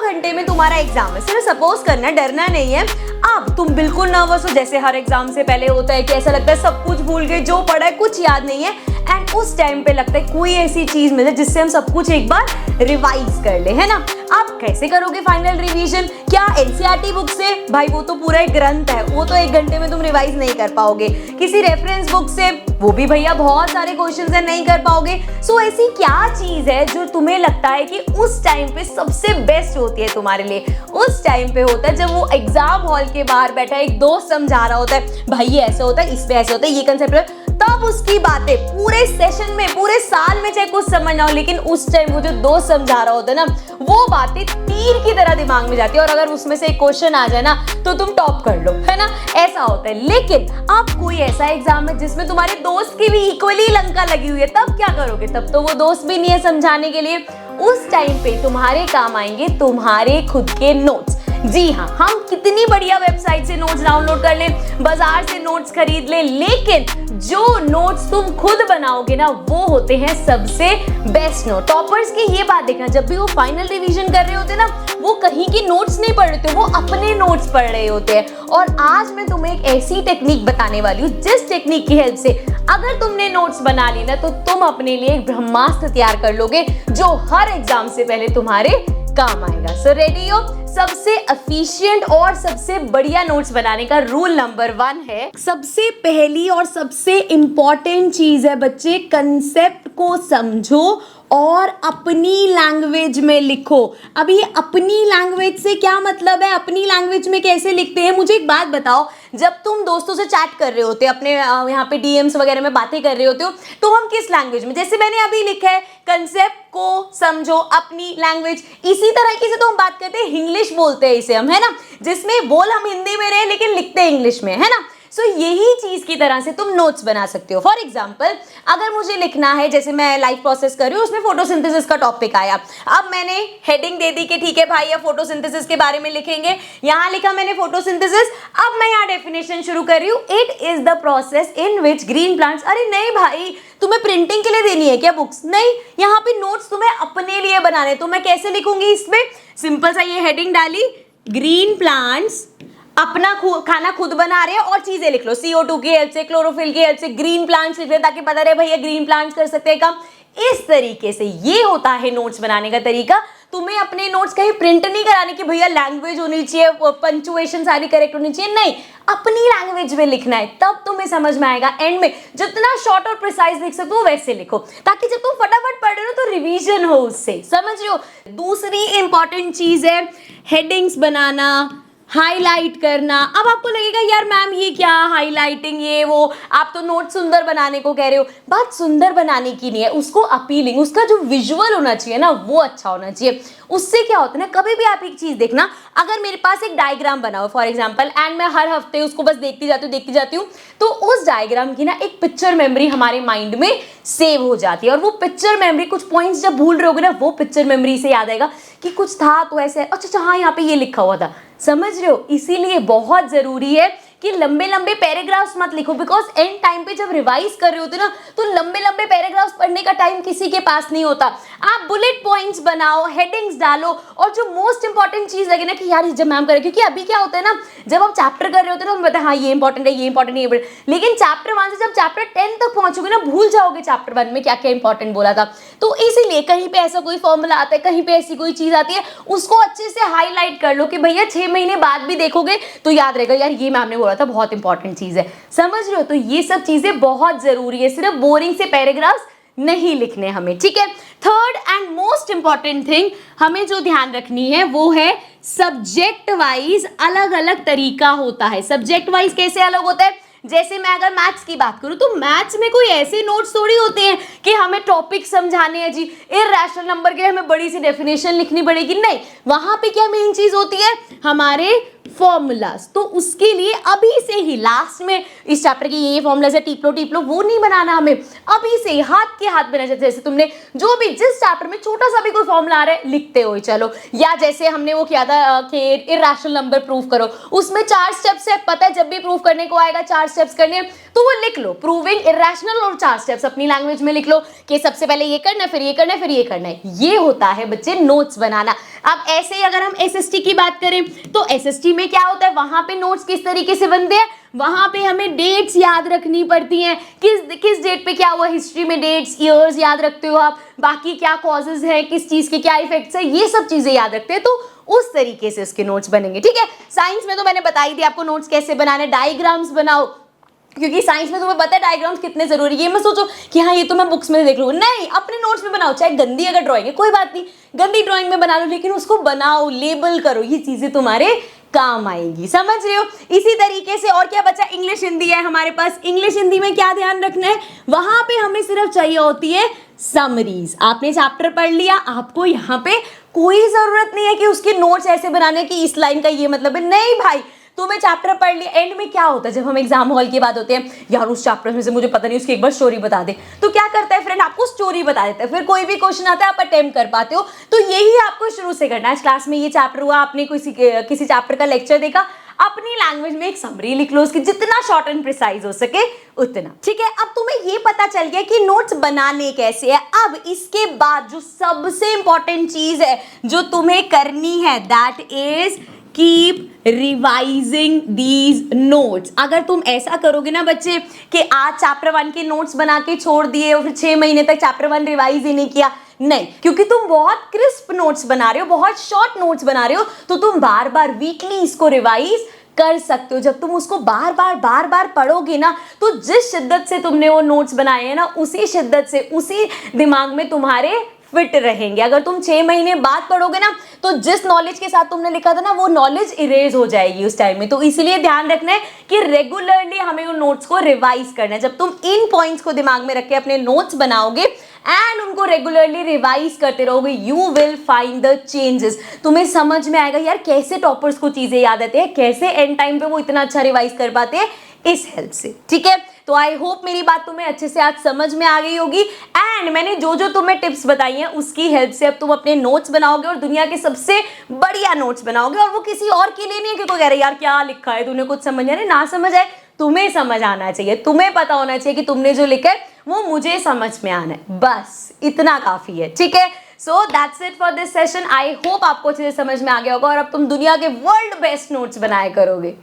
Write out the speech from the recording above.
घंटे में तुम्हारा एग्जाम है, सिर्फ सपोज करना, डरना नहीं है। अब तुम बिल्कुल नर्वस हो, जैसे हर एग्जाम से पहले होता है कि ऐसा लगता है सब कुछ भूल गए, जो पढ़ा है कुछ याद नहीं है, एंड उस टाइम पे लगता है कोई ऐसी चीज मिले जिससे हम सब कुछ एक बार रिवाइज कर ले, है ना। आप कैसे करोगे फाइनल रिवीजन? क्या एनसीईआरटी बुक से? भाई वो तो पूरा एक ग्रंथ है, वो तो एक घंटे में तुम रिवाइज नहीं कर पाओगे। किसी रेफरेंस बुक से? वो भी भैया बहुत सारे क्वेश्चंस है, नहीं कर पाओगे। सो ऐसी क्या चीज है जो तुम्हें लगता है कि उस टाइम पे सबसे बेस्ट होती है तुम्हारे लिए? उस टाइम पे होता है जब वो एग्जाम हॉल के बाहर बैठा एक दोस्त समझा रहा होता है, भाई ये ऐसे होता है, इस पे ऐसे होता है, ये कंसेप्ट है, तब उसकी बातें पूरे सेशन में, पूरे साल में चाहे कुछ समझ ना हो, लेकिन उस टाइम वो जो दोस्त समझा रहा होता है ना, वो बातें तीर की तरह दिमाग में जाती है, और अगर उसमें से एक क्वेश्चन आ जाए ना तो तुम टॉप कर लो, है ना, ऐसा होता है। लेकिन अब कोई ऐसा एग्जाम है जिसमें तुम्हारे दोस्त की भी इक्वली लंका लगी हुई है, तब क्या करोगे? तब तो वो दोस्त भी नहीं है समझाने के लिए। उस टाइम पे तुम्हारे काम आएंगे तुम्हारे खुद के नोट्स। जी हाँ, हम कितनी बढ़िया वेबसाइट से नोट्स डाउनलोड कर लें, बाजार से नोट्स खरीद लें, लेकिन जो नोट्स तुम खुद बनाओगे ना, वो होते हैं सबसे बेस्ट नोट। टॉपर्स की ये बात देखना, जब भी वो फाइनल रिवीजन कर रहे होते ना, वो कहीं की नोट्स नहीं पढ़ रहे होते, वो अपने नोट्स पढ़ रहे होते हैं। और आज मैं तुम्हें एक ऐसी टेक्निक बताने वाली हूँ, जिस टेक्निक की हेल्प से अगर तुमने नोट्स बना ली ना, तो तुम अपने लिए एक ब्रह्मास्त्र तैयार कर लोगे, जो हर एग्जाम से पहले तुम्हारे काम आएगा। सो रेडी हो? सबसे एफिशिएंट और सबसे बढ़िया नोट्स बनाने का रूल नंबर 1 है, सबसे पहली और सबसे इंपॉर्टेंट चीज है बच्चे, कंसेप्ट को समझो और अपनी लैंग्वेज में लिखो। अब ये अपनी लैंग्वेज से क्या मतलब है? अपनी लैंग्वेज में कैसे लिखते हैं? मुझे एक बात बताओ, जब तुम दोस्तों से चैट कर रहे होते, अपने यहाँ पे डीएम्स वगैरह में बातें कर रहे होते हो, तो हम किस लैंग्वेज में, जैसे मैंने अभी लिखा है, कंसेप्ट को समझो अपनी लैंग्वेज, इसी तरीके से तो हम बात करते हैं, इंग्लिश बोलते हैं इसे हम, है ना, जिसमें बोल हम हिंदी में रहे लेकिन लिखते हैं इंग्लिश में, है ना। सो यही चीज की तरह से तुम नोट्स बना सकते हो। फॉर एग्जाम्पल, अगर मुझे लिखना है, जैसे मैं लाइव प्रोसेस कर रही हूँ, उसमें फोटोसिंथेसिस का टॉपिक आया, अब मैंने हेडिंग दे दी कि ठीक है भाई, अब फोटोसिंथेसिस के बारे में लिखेंगे, यहाँ लिखा मैंने फोटोसिंथेसिस, अब मैं यहाँ डेफिनेशन शुरू कर रही हूँ, it is the process in which green plants. अरे नहीं भाई, तुम्हें प्रिंटिंग के लिए देनी है क्या बुक्स? नहीं, यहाँ पे नोट्स तुम्हें अपने लिए बनाने, तो मैं कैसे लिखूंगी इसमें? सिंपल सा ये हेडिंग डाली, ग्रीन प्लांट्स अपना खाना खुद बना रहे हैं, और चीजें लिख लो, CO2 की हेल्प से, क्लोरोफिल की हेल्प से, ग्रीन प्लांट्स लिख रहे, ताकि पता रहे भैया ग्रीन प्लांट्स कर सकते हैं काम। इस तरीके से ये होता है नोट्स बनाने का तरीका। तुम्हें अपने नोट्स कहीं प्रिंट नहीं कराने की भैया लैंग्वेज होनी चाहिए, पंक्चुएशन सारी करेक्ट होनी चाहिए, नहीं, अपनी लैंग्वेज में लिखना है, तब तुम्हें समझ में आएगा। एंड में जितना शॉर्ट और प्रिसाइज लिख सकते हो वैसे लिखो, ताकि जब तुम फटाफट पढ़ रहे हो तो रिवीजन हो उससे, समझ रहे हो। दूसरी इंपॉर्टेंट चीज है हेडिंग्स बनाना, हाईलाइट करना। अब आपको लगेगा यार मैम ये क्या हाईलाइटिंग, ये वो, आप तो नोट सुंदर बनाने को कह रहे हो। बात सुंदर बनाने की नहीं है, उसको अपीलिंग, उसका जो विजुअल होना चाहिए ना, वो अच्छा होना चाहिए। उससे क्या होता है ना, कभी भी आप एक चीज देखना, अगर मेरे पास एक डायग्राम बना हो फॉर एग्जांपल, एंड मैं हर हफ्ते उसको बस देखती जाती हूँ, तो उस डायग्राम की ना एक पिक्चर मेमोरी हमारे माइंड में सेव हो जाती है, और वो पिक्चर मेमोरी, कुछ पॉइंट्स जब भूल रहे होगे ना, वो पिक्चर मेमोरी से याद आएगा कि कुछ था तो ऐसे, अच्छा हाँ यहाँ पे ये लिखा हुआ था, समझ रहे हो। इसीलिए बहुत जरूरी है कि लंबे लंबे पैराग्राफ्स मत लिखो, बिकॉज एंड टाइम पे जब रिवाइज कर रहे होते ना, तो लंबे लंबे पैराग्राफ्स पढ़ने का टाइम किसी के पास नहीं होता। आप बुलेट पॉइंट्स बनाओ, हेडिंग्स डालो, और जो मोस्ट इंपॉर्टेंट चीज लगे ना कि यार जब मैम करे, क्योंकि अभी क्या होता है ना, जब हम चैप्टर कर रहे होते हैं ना, हम बताए हाँ ये इंपॉर्टेंट है, ये इंपॉर्टेंट है, लेकिन चैप्टर 1 से जब चैप्टर 10 तक पहुंचोगे ना, भूल जाओगे चैप्टर 1 में क्या क्या इंपॉर्टेंट बोला था। तो इसीलिए कहीं पे ऐसा कोई फॉर्मूला आता है, कहीं पे ऐसी कोई चीज आती है, उसको अच्छे से हाईलाइट कर लो कि भैया 6 महीने बाद भी देखोगे तो याद रहेगा, यार ये मैम ने बोला था, बहुत इंपॉर्टेंट चीज है, समझ रहे हो। तो ये सब चीजें बहुत जरूरी है, सिर्फ बोरिंग से पैराग्राफ्स नहीं लिखने हमें, ठीक है। Third and most important thing हमें जो ध्यान रखनी है वो है सब्जेक्ट वाइज अलग अलग तरीका होता है। सब्जेक्ट वाइज कैसे अलग होता है? जैसे मैं अगर मैथ्स की बात करूं, तो मैथ्स में कोई ऐसे नोट्स थोड़ी होते हैं कि हमें टॉपिक समझाने हैं जी, इर्रेशनल नंबर के हमें बड़ी सी डेफिनेशन लिखनी पड़ेगी, नहीं, वहां पे क्या मेन चीज होती है, हमारे फॉर्मूलाज। तो उसके लिए अभी से ही लास्ट में इस चैप्टर की ये फॉर्मूला से टिप लो, वो नहीं बनाना हमें, अभी से हाथ के हाथ बना, जैसे तुमने जो भी जिस चैप्टर में छोटा सा भी कोई फॉर्मूला आ रहा है लिखते हो चलो। या जैसे हमने वो किया था कि इर्रेशनल नंबर प्रूव करो, उसमें 4 स्टेप्स है, पता है जब भी प्रूव करने को आएगा 4 स्टेप्स करने, तो वो लिख लो, प्रूविंग इर्रेशनल, और 4 स्टेप्स अपनी लैंग्वेज में लिख लो कि सबसे पहले ये करना, फिर ये करना, फिर ये करना है। ये होता है बच्चे नोट्स बनाना। अब ऐसे ही अगर हम एसएसटी की बात करें तो एसएसटी में क्या होता है, वहां पे नोट्स किस तरीके से बनते हैं, वहां पे हमें डेट्स याद रखनी पड़ती हैं, किस डेट पे क्या हुआ, हिस्ट्री में डेट्स ईयर्स याद रखते हो आप, बाकी क्या कॉजेज है, किस चीज के क्या इफेक्ट्स है, ये सब चीजें याद रखते हैं, तो उस तरीके से उसके नोट्स बनेंगे। ठीक है, साइंस में तो मैंने बताई थी आपको नोट्स कैसे बनाने, डायग्राम्स बनाओ, क्योंकि साइंस में तुम्हें पता है डायग्राम्स कितने जरूरी है। ये मत सोचो कि हाँ ये तो मैं बुक्स में देख लूँ, नहीं, अपने नोट्स में बनाओ, चाहे गंदी अगर ड्राइंग है कोई बात नहीं, गंदी ड्राइंग में बना लो, लेकिन उसको बनाओ, लेबल करो, ये चीजें तुम्हारे काम आएगी, समझ रहे हो। इसी तरीके से और क्या बचा, इंग्लिश हिंदी है हमारे पास। इंग्लिश हिंदी में क्या ध्यान रखना है, वहां पे हमें सिर्फ चाहिए होती है समरीज। आपने चैप्टर पढ़ लिया, आपको यहाँ पे कोई जरूरत नहीं है कि उसके नोट्स ऐसे बनाने की इस लाइन का ये मतलब है, नहीं भाई, तुम्हें चैप्टर पढ़ लिया, एंड में क्या होता है जब हम एग्जाम हॉल की बात होते हैं, यार उस चैप्टर में से मुझे पता नहीं, उसकी एक बार स्टोरी बता दे, तो क्या करता है फ्रेंड, आपको स्टोरी बता देता है, फिर कोई भी क्वेश्चन आता है आप अटेम्प्ट कर पाते हो। तो यही आपको शुरू से करना है। क्लास में ये चैप्टर हुआ, आपने किसी चैप्टर का लेक्चर देखा, अपनी लैंग्वेज में एक समरी लिख लो उसकी, जितना शॉर्ट एंड प्रिसाइज हो सके उतना। ठीक है, अब तुम्हें ये पता चल गया कि नोट्स बनाने कैसे है। अब इसके बाद जो सबसे इंपॉर्टेंट चीज है जो तुम्हें करनी है, that is keep revising these notes. अगर तुम ऐसा करोगे ना बच्चे कि आज चैप्टर 1 के नोट्स बना के छोड़ दिए और फिर 6 महीने तक चैप्टर 1 रिवाइज ही नहीं किया, नहीं, क्योंकि तुम बहुत क्रिस्प नोट्स बना रहे हो, बहुत शॉर्ट नोट्स बना रहे हो, तो तुम बार बार वीकली इसको रिवाइज कर सकते हो। जब तुम उसको बार बार पढ़ोगे ना, तो जिस शिद्दत से तुमने वो नोट्स बनाए हैं ना, उसी शिद्दत से, उसी दिमाग में तुम्हारे फिट रहेंगे। अगर तुम 6 महीने बाद पढ़ोगे ना, तो जिस नॉलेज के साथ तुमने लिखा था ना, वो नॉलेज इरेज हो जाएगी उस टाइम में। तो इसलिए ध्यान रखना है कि रेगुलरली हमें उन नोट्स को रिवाइज करना है। जब तुम इन पॉइंट्स को दिमाग में रख के अपने नोट्स बनाओगे एंड उनको रेगुलरली रिवाइज करते रहोगे, you will find the changes. तुम्हें समझ में आएगा यार कैसे टॉपर्स को चीजें याद आती है, कैसे एंड टाइम पे वो इतना अच्छा रिवाइज कर पाते हैं इस हेल्प से। ठीक है, तो आई होप मेरी बात तुम्हें अच्छे से आज समझ में आ गई होगी। एंड मैंने जो जो तुम्हें टिप्स बताई हैं उसकी हेल्प से अब तुम अपने नोट्स बनाओगे और दुनिया के सबसे बढ़िया नोट्स बनाओगे। और वो किसी और के लिए नहीं है कि कोई कह रहा है यार क्या लिखा है तूने, कुछ समझ नहीं, ना समझ आए, तुम्हें समझ आना चाहिए, तुम्हें पता होना चाहिए कि तुमने जो लिखा है वो मुझे समझ में आना है, बस इतना काफी है। ठीक है, so that's it for this session. I hope आपको अच्छे से समझ में आ गया होगा और अब तुम दुनिया के वर्ल्ड बेस्ट नोट्स बनाया करोगे।